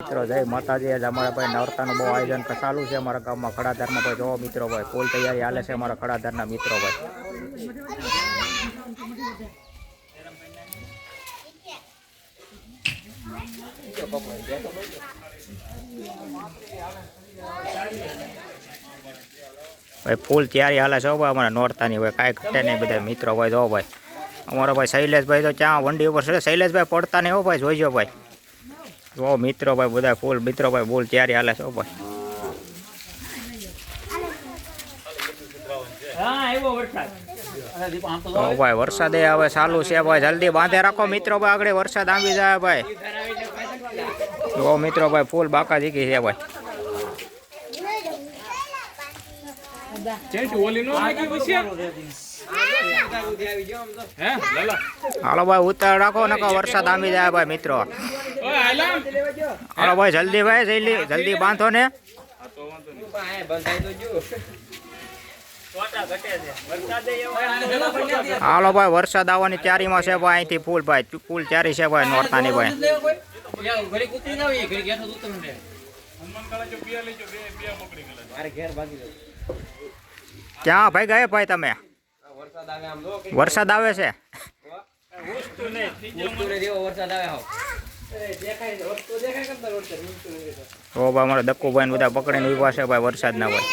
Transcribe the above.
મિત્રો જય માતાજી. આજ અમારા ભાઈ નવરતાનું બહુ આયોજન ચાલુ છે અમારા ગામમાં ખડાધારમાં. ભાઈ જોવો મિત્રો ભાઈ ફૂલ તૈયારી હાલે છે અમારા ખડાધારના મિત્રો ભાઈ. ભાઈ ફૂલ તૈયારી હાલે છે ભાઈ અમારા નોરતાની ભાઈ કાંઈ ઘટે નહીં બધા મિત્રો ભાઈ. જો ભાઈ અમારો ભાઈ શૈલેષભાઈ તો ક્યાં વંડી ઉપર છે. શૈલેષભાઈ પડતા નહીં હો ભાઈ, જોઈજો ભાઈ. જો મિત્રો ભાઈ બધા ફૂલ મિત્રો ભાઈ ફૂલ તૈયારી હાલે છે ભાઈ. ભાઈ વરસાદ હવે ચાલુ છે ભાઈ, જલ્દી બાંધે રાખો મિત્રો ભાઈ, આગળ વરસાદ આવી જાય ભાઈ. જો મિત્રો ભાઈ ફૂલ બાકા જીકી છે ભાઈ. હાલો ભાઈ ઉતાર રાખો નકો વરસાદ આવી જાય ભાઈ મિત્રો. હાલો ભાઈ જલ્દી ભાઈ જલ્દી બાંધો ને. હાલો ભાઈ વરસાદ આવવાની તૈયારીમાં છે ભાઈ. અહીંથી ફૂલ ભાઈ ફૂલ તૈયારી છે ભાઈ નોરતાની ભાઈ. ક્યાં ભાઈ ગયા ભાઈ તમે? વરસાદ આવે છે. તો ભાઈ અમારા દક્કુભાઈ બધા પકડીને ઉભા છે ભાઈ વરસાદ ના ભાઈ.